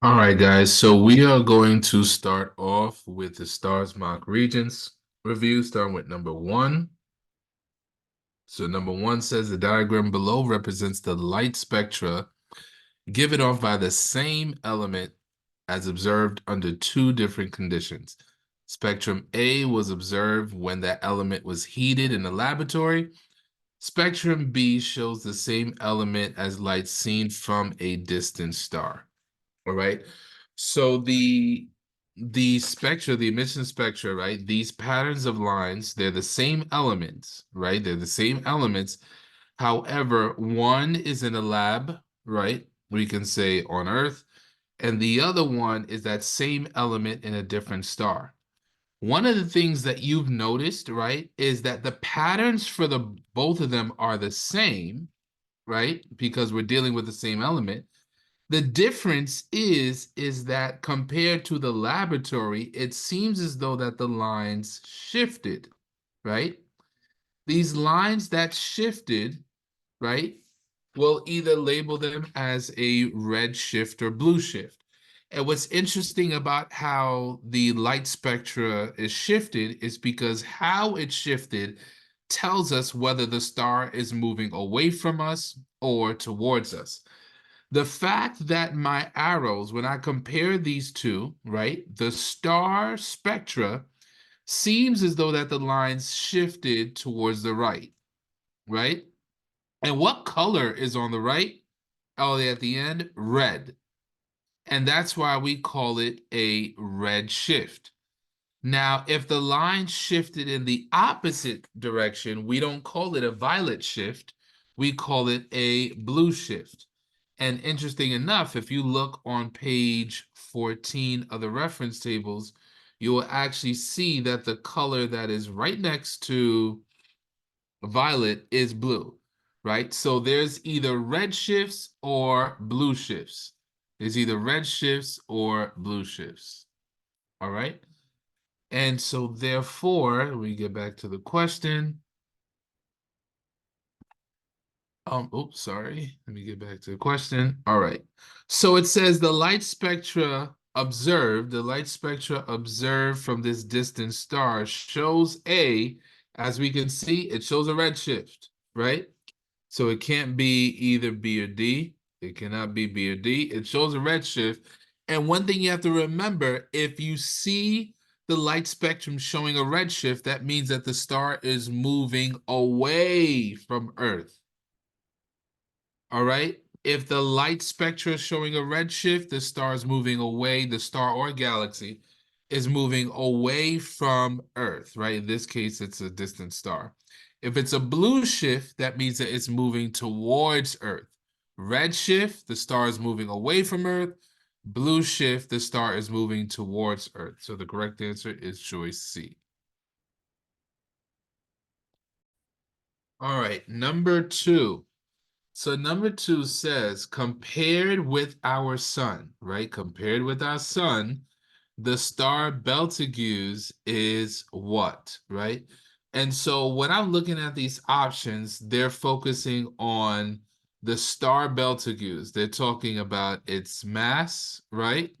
All right, guys. So we are going to start off with the Stars Mock Regents review, starting with number one. So number one says the diagram below represents the light spectra given off by the same element as observed under two different conditions. Spectrum A was observed when that element was heated in the laboratory. Spectrum B shows the same element as light seen from a distant star. All right. So the spectra, the emission spectra, right? These patterns of lines, they're the same elements, right? They're the same elements. However, one is in a lab, right? We can say on Earth, and the other one is that same element in a different star. One of the things that you've noticed, right, is that the patterns for the both of them are the same, right? Because we're dealing with the same element. The difference is that compared to the laboratory, it seems as though that the lines shifted, right? These lines that shifted, right, we'll either label them as a red shift or blue shift. And what's interesting about how the light spectra is shifted is because how it shifted tells us whether the star is moving away from us or towards us. The fact that my arrows, when I compare these two, right, the star spectra seems as though that the lines shifted towards the right, right? And what color is on the right? Oh, at the end, red. And that's why we call it a red shift. Now, if the line shifted in the opposite direction, we don't call it a violet shift. We call it a blue shift. And interesting enough, if you look on page 14 of the reference tables, you will actually see that the color that is right next to violet is blue, right? So there's either red shifts or blue shifts. There's either red shifts or blue shifts. All right. And so therefore, we get back to the question. Oops, sorry. Let me get back to the question. All right. So it says the light spectra observed from this distant star shows as we can see, it shows a redshift, right? So it can't be either B or D. It cannot be B or D. It shows a redshift. And one thing you have to remember, if you see the light spectrum showing a redshift, that means that the star is moving away from Earth. All right. If the light spectra is showing a redshift, the star is moving away, the star or galaxy is moving away from Earth, right? In this case, it's a distant star. If it's a blue shift, that means that it's moving towards Earth. Red shift, the star is moving away from Earth. Blue shift, the star is moving towards Earth. So the correct answer is choice C. All right, number two. So number two says, compared with our sun, right? Compared with our sun, the star Betelgeuse is what, right? And so when I'm looking at these options, they're focusing on the star Betelgeuse. They're talking about its mass, right?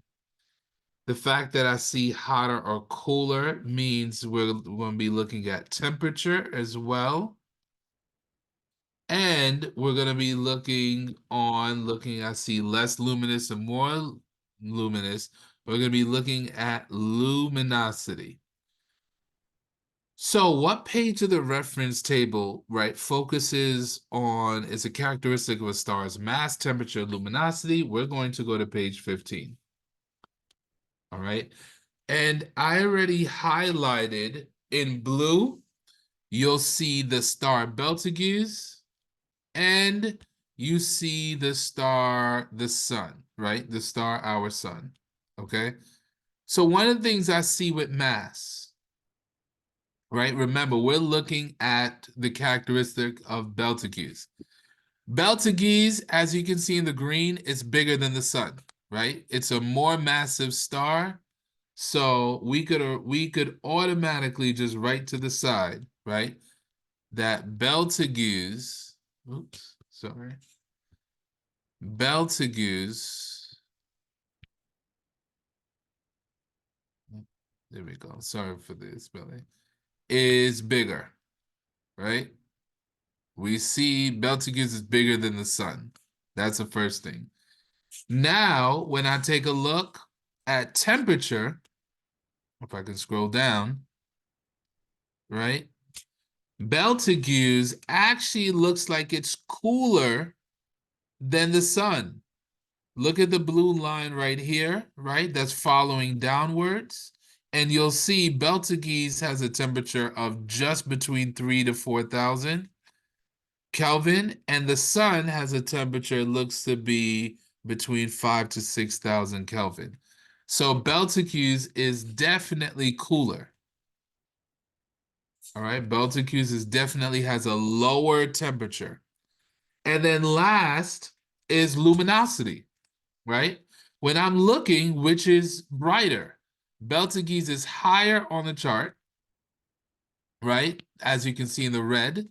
The fact that I see hotter or cooler means we're going to be looking at temperature as well. And we're going to be I see less luminous and more luminous. We're going to be looking at luminosity. So what page of the reference table, right, focuses on, is a characteristic of a star's mass, temperature, luminosity? We're going to go to page 15. All right. And I already highlighted in blue, you'll see the star Betelgeuse. And you see the star, the sun, right? The star, our sun. Okay. So one of the things I see with mass, right? Remember, we're looking at the characteristic of Betelgeuse. Betelgeuse, as you can see in the green, is bigger than the sun, right? It's a more massive star. So we could automatically just write to the side, right? That Betelgeuse, oops, sorry. Betelgeuse There we go. Sorry for the spelling. Is bigger, right? We see Betelgeuse is bigger than the sun. That's the first thing. Now, when I take a look at temperature, if I can scroll down, right? Betelgeuse actually looks like it's cooler than the sun. Look at the blue line right here, right? That's following downwards. And you'll see Betelgeuse has a temperature of just between 3 to 4,000 Kelvin, and the sun has a temperature looks to be between 5 to 6,000 Kelvin. So Betelgeuse is definitely cooler. All right, Betelgeuse is definitely has a lower temperature. And then last is luminosity, right? When I'm looking, which is brighter, Betelgeuse is higher on the chart, right? As you can see in the red,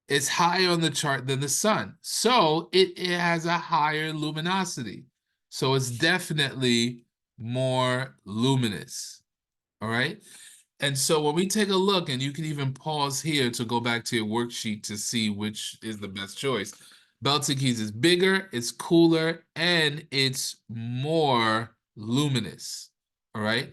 it's higher on the chart than the sun. So it has a higher luminosity. So it's definitely more luminous. All right. And so when we take a look, and you can even pause here to go back to your worksheet to see which is the best choice. Betelgeuse is bigger, it's cooler, and it's more luminous. All right.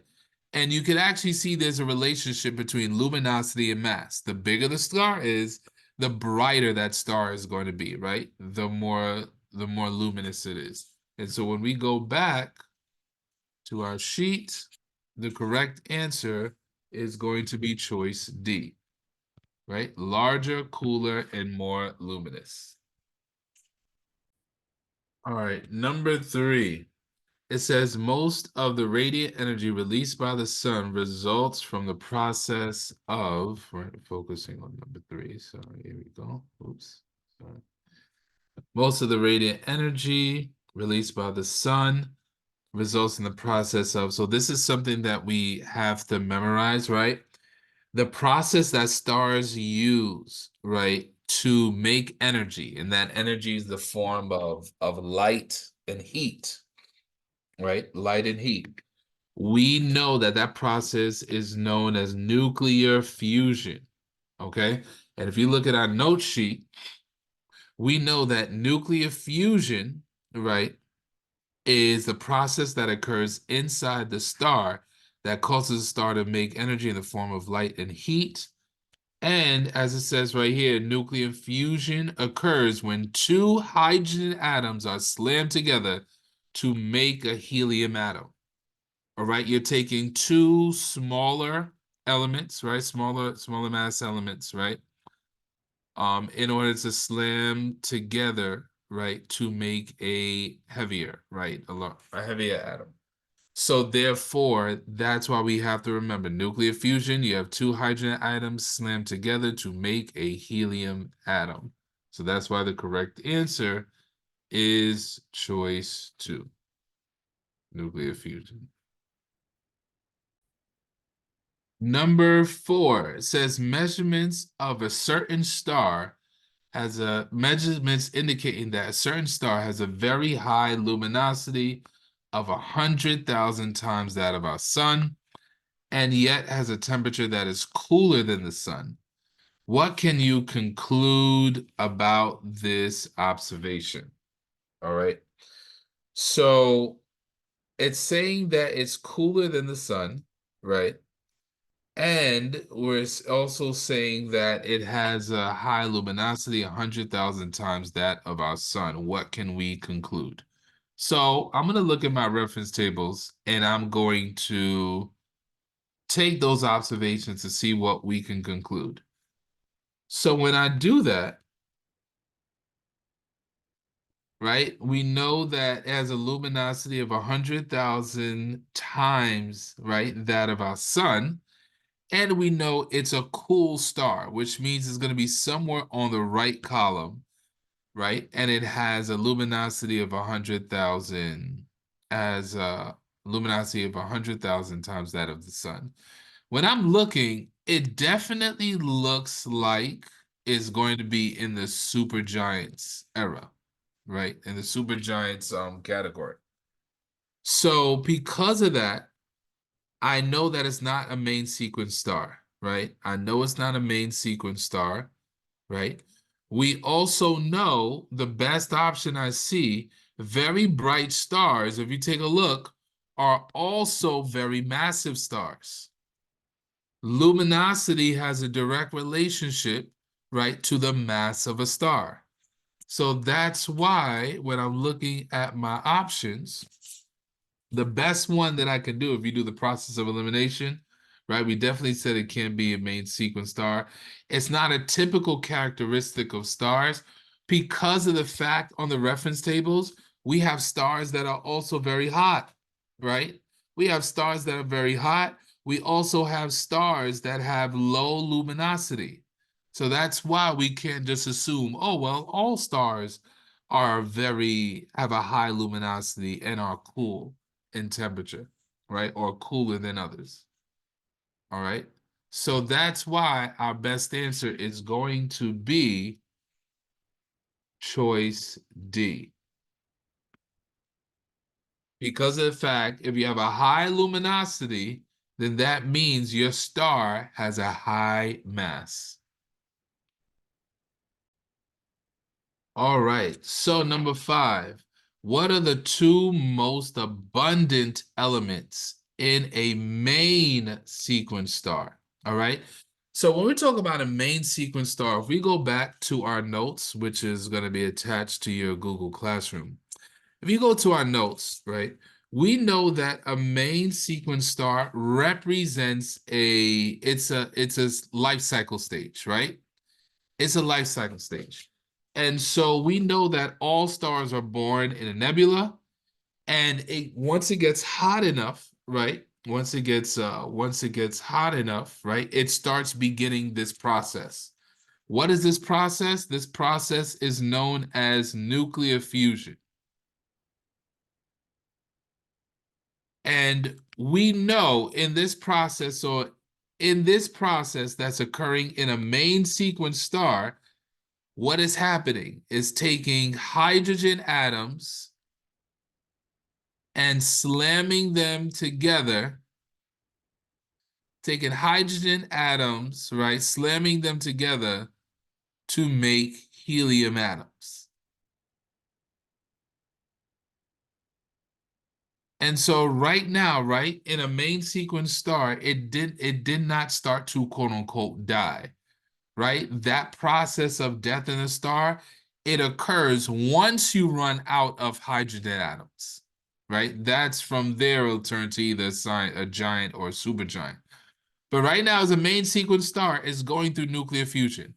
And you can actually see there's a relationship between luminosity and mass. The bigger the star is, the brighter that star is going to be, right? The more luminous it is. And so when we go back to our sheet, the correct answer is going to be choice D, right? Larger, cooler, and more luminous. All right, number 3. It says most of the radiant energy released by the sun results from the process of, right, focusing on number 3. So here we go. Oops. Sorry. Most of the radiant energy released by the sun results in the process of, so this is something that we have to memorize, right? The process that stars use, right, to make energy, and that energy is the form of light and heat, right? Light and heat. We know that that process is known as nuclear fusion, okay? And if you look at our note sheet, we know that nuclear fusion, right, is the process that occurs inside the star that causes the star to make energy in the form of light and heat. And as it says right here, nuclear fusion occurs when two hydrogen atoms are slammed together to make a helium atom. All right, you're taking two smaller elements, right? Smaller mass elements, right? In order to slam together, right, to make a heavier, right, a heavier atom. So therefore, that's why we have to remember nuclear fusion. You have two hydrogen atoms slammed together to make a helium atom. So that's why the correct answer is choice 2, nuclear fusion. Number 4 says measurements of a certain star has a measurements indicating that a certain star has a very high luminosity of 100,000 times that of our sun, and yet has a temperature that is cooler than the sun. What can you conclude about this observation? All right. So it's saying that it's cooler than the sun, right? And we're also saying that it has a high luminosity, 100,000 times that of our sun. What can we conclude? So I'm going to look at my reference tables, and I'm going to take those observations to see what we can conclude. So when I do that, right, we know that it has a luminosity of 100,000 times, right, that of our sun. And we know it's a cool star, which means it's going to be somewhere on the right column, right? And it has a luminosity of 100,000, as a luminosity of 100,000 times that of the sun. When I'm looking, it definitely looks like it's going to be in the supergiants era, right? In the supergiants category. So because of that, I know that it's not a main sequence star, right? I know it's not a main sequence star, right? We also know the best option I see, very bright stars, if you take a look, are also very massive stars. Luminosity has a direct relationship, right, to the mass of a star. So that's why when I'm looking at my options, the best one that I can do if you do the process of elimination, right? We definitely said it can be a main sequence star. It's not a typical characteristic of stars because of the fact on the reference tables, we have stars that are also very hot, right? We have stars that are very hot. We also have stars that have low luminosity. So that's why we can't just assume, oh, well, all stars have a high luminosity and are cool in temperature, right? Or cooler than others. All right. So that's why our best answer is going to be choice D. Because of the fact, if you have a high luminosity, then that means your star has a high mass. All right. So number 5, what are the two most abundant elements in a main sequence star? All right. So when we talk about a main sequence star, if we go back to our notes, which is going to be attached to your Google Classroom, if you go to our notes, right, we know that a main sequence star represents it's a life cycle stage, right? It's a life cycle stage. And so we know that all stars are born in a nebula, and once it gets hot enough, right? Once it gets hot enough, right? It starts beginning this process. What is this process? This process is known as nuclear fusion. And we know in this process that's occurring in a main sequence star, what is happening is taking hydrogen atoms and slamming them together, taking hydrogen atoms, right, slamming them together to make helium atoms. And so right now, right, in a main sequence star, it did not start to quote unquote die, right? That process of death in a star, it occurs once you run out of hydrogen atoms, right? That's from there it'll turn to either a giant or a supergiant. But right now, as a main sequence star, it's going through nuclear fusion.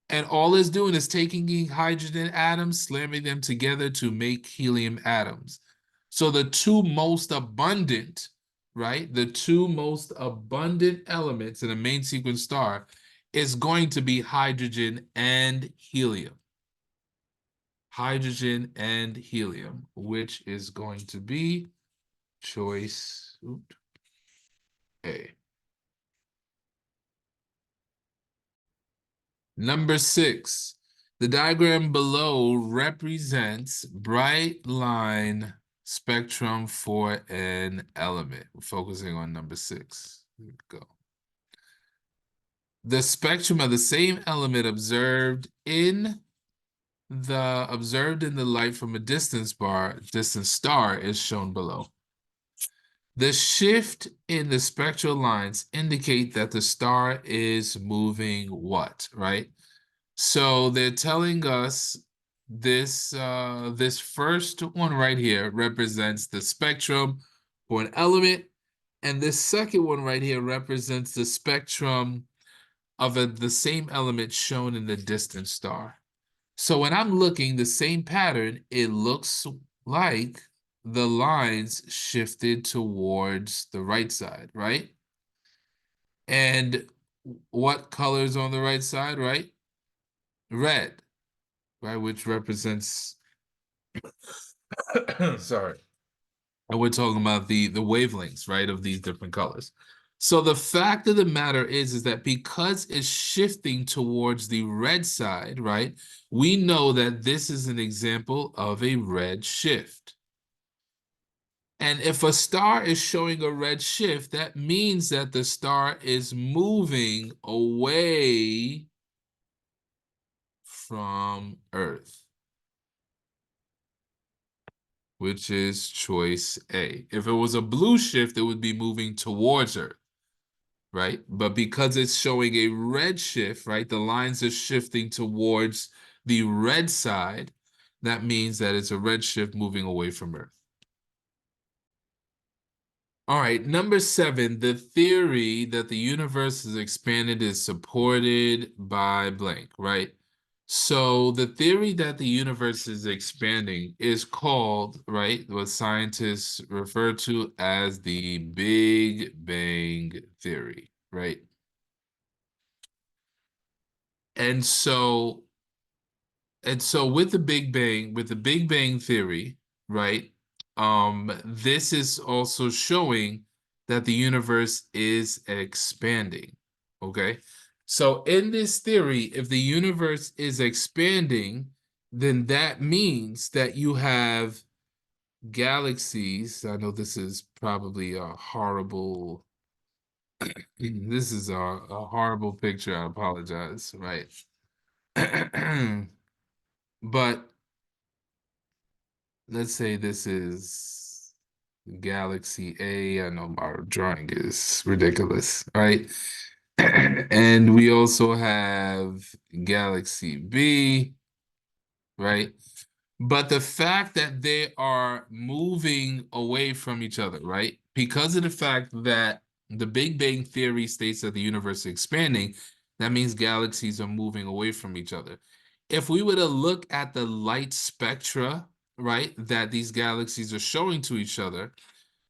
And all it's doing is taking hydrogen atoms, slamming them together to make helium atoms. So the two most abundant, right? The two most abundant elements in a main sequence star is going to be hydrogen and helium. Hydrogen and helium, which is going to be choice A. Number 6, the diagram below represents bright line spectrum for an element. We're focusing on number 6. Here we go. The spectrum of the same element observed in the light from a distant star is shown below. The shift in the spectral lines indicate that the star is moving what, right? So they're telling us this first one right here represents the spectrum for an element, and this second one right here represents the spectrum of the same element shown in the distant star. So when I'm looking the same pattern, it looks like the lines shifted towards the right side, right? And what color's on the right side, right? Red, right, which represents sorry. And we're talking about the wavelengths, right, of these different colors. So the fact of the matter is that because it's shifting towards the red side, right, we know that this is an example of a red shift. And if a star is showing a red shift, that means that the star is moving away from Earth, which is choice A. If it was a blue shift, it would be moving towards Earth, right? But because it's showing a red shift, right, the lines are shifting towards the red side, that means that it's a red shift moving away from Earth. All right, number 7, the theory that the universe is expanded is supported by blank, right? So the theory that the universe is expanding is called, right, what scientists refer to as the Big Bang theory, right? And so with the Big Bang theory, right? This is also showing that the universe is expanding. Okay. So in this theory, if the universe is expanding, then that means that you have galaxies. I know this is probably a horrible, this is a horrible picture. I apologize, right? But let's say this is Galaxy A. I know my drawing is ridiculous, right? And we also have Galaxy B, right? But the fact that they are moving away from each other, right? Because of the fact that the Big Bang Theory states that the universe is expanding, that means galaxies are moving away from each other. If we were to look at the light spectra, right, that these galaxies are showing to each other,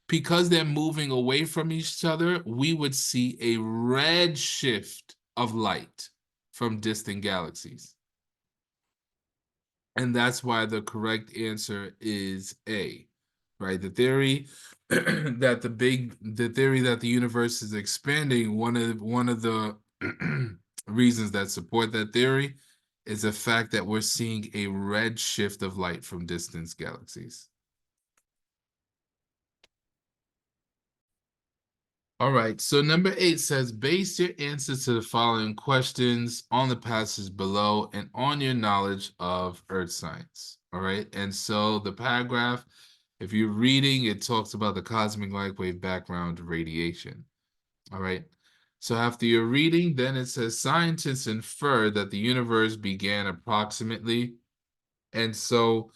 because they're moving away from each other, we would see a red shift of light from distant galaxies. And that's why the correct answer is A, right? The theory that the theory that the universe is expanding, one of the reasons that support that theory is the fact that we're seeing a red shift of light from distant galaxies. All right, so number 8 says, base your answers to the following questions on the passage below and on your knowledge of earth science. All right, and so the paragraph, if you're reading, it talks about the cosmic light wave background radiation. All right, so after you're reading, then it says, scientists infer that the universe began approximately, and so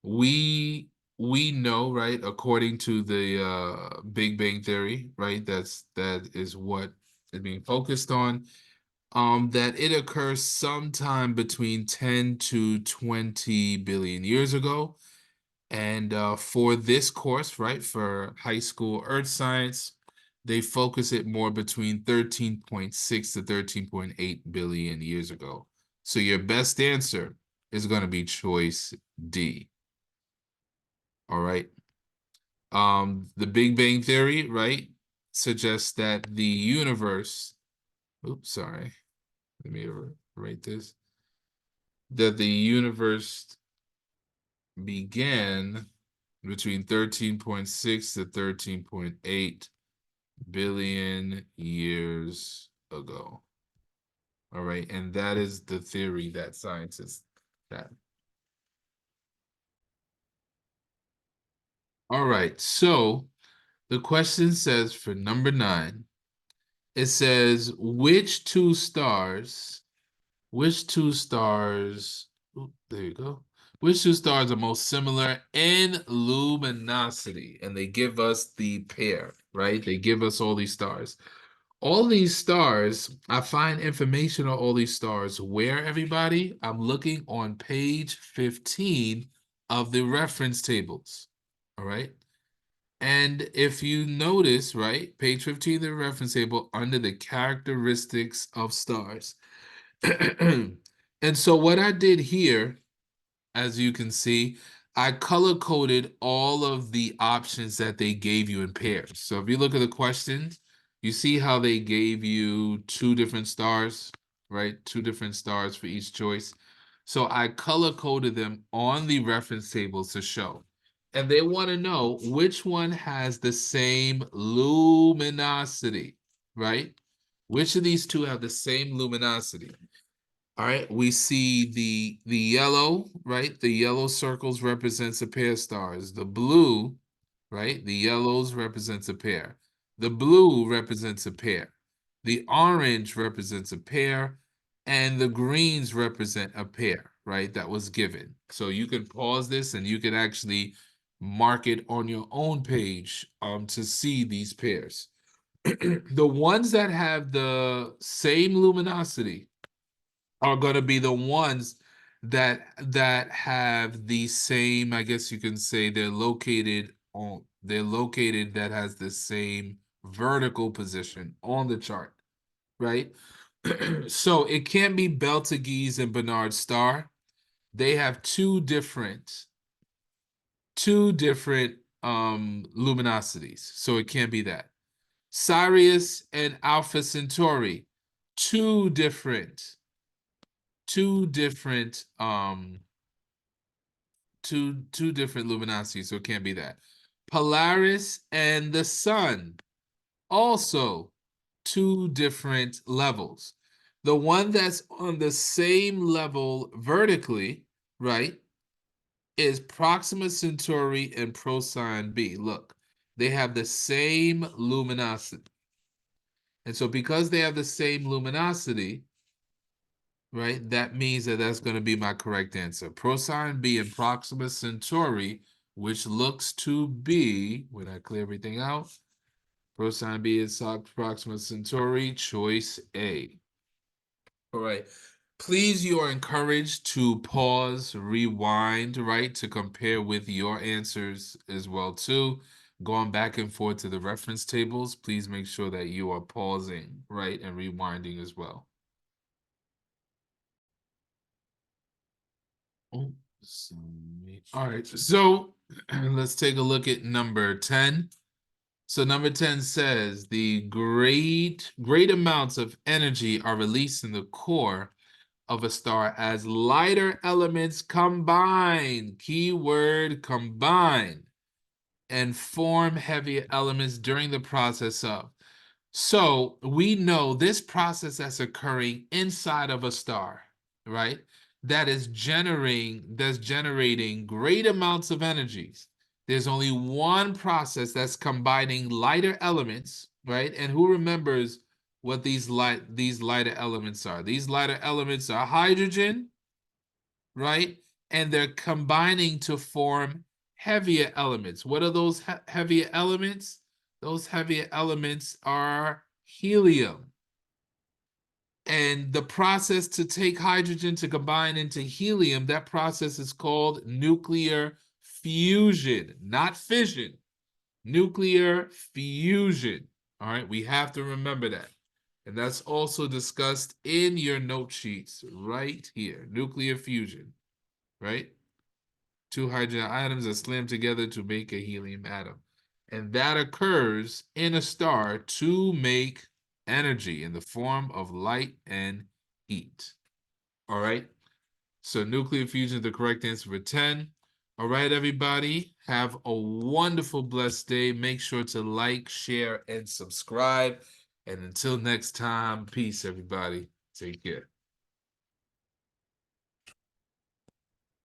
we we know, right, according to the Big Bang theory, right, that is what is being focused on, that it occurs sometime between 10 to 20 billion years ago. And for this course, right, for high school earth science, they focus it more between 13.6 to 13.8 billion years ago. So your best answer is going to be choice D. All right. The Big Bang Theory, right, suggests that the universe, oops, sorry, let me write this, that the universe began between 13.6 to 13.8 billion years ago. All right, and that is the theory that scientists have. All right, so the question says for number 9, it says, which two stars, there you go. Which two stars are most similar in luminosity? And they give us the pair, right? They give us all these stars. All these stars, I find information on all these stars. Where, everybody? I'm looking on page 15 of the reference tables. All right. And if you notice, right, page 15 of the reference table under the characteristics of stars. And so what I did here, as you can see, I color coded all of the options that they gave you in pairs. So if you look at the questions, you see how they gave you 2 different stars, right? 2 different stars for each choice. So I color coded them on the reference tables to show. and they want to know which one has the same luminosity, right? Which of these two have the same luminosity? All right, we see the yellow, right? The yellow circles represents a pair of stars. The blue, right? The yellows represents a pair. The blue represents a pair. The orange represents a pair, and the greens represent a pair, right? That was given. So you can pause this and you can actually mark it on your own page to see these pairs. The ones that have the same luminosity are going to be the ones that have the same, I guess you can say they're located that has the same vertical position on the chart, right? So it can't be Betelgeuse and Barnard Star. They have two different luminosities, so it can't be that. Sirius and Alpha Centauri, two different two different two different luminosities, so it can't be that. Polaris and the sun, also two different levels. The one that's on the same level vertically, right, is Proxima Centauri and Procyon B. Look, they have the same luminosity. And so because they have the same luminosity, right, that means that that's going to be my correct answer. Procyon B and Proxima Centauri, which looks to be, when I clear everything out, Procyon B is Proxima Centauri, choice A. All right. Please, you are encouraged to pause, rewind, right, to compare with your answers as well, too. Going back and forth to the reference tables, please make sure that you are pausing, right, and rewinding as well. Oh, all right, so let's take a look at number 10. So number 10 says the great amounts of energy are released in the core of a star as lighter elements combine, keyword combine, and form heavier elements during the process of. So we know this process that's occurring inside of a star, right? That's generating great amounts of energies. There's only one process that's combining lighter elements, right? And who remembers what these lighter elements are? These lighter elements are hydrogen, right? And they're combining to form heavier elements. What are those heavier elements? Those heavier elements are helium. And the process to take hydrogen to combine into helium, that process is called nuclear fusion, not fission. Nuclear fusion. All right, we have to remember that. And that's also discussed in your note sheets right here. Nuclear fusion, right? Two hydrogen atoms are slammed together to make a helium atom. And that occurs in a star to make energy in the form of light and heat. All right. So nuclear fusion is the correct answer for 10. All right, everybody. Have a wonderful, blessed day. Make sure to like, share, and subscribe. And until next time, peace, everybody. Take care.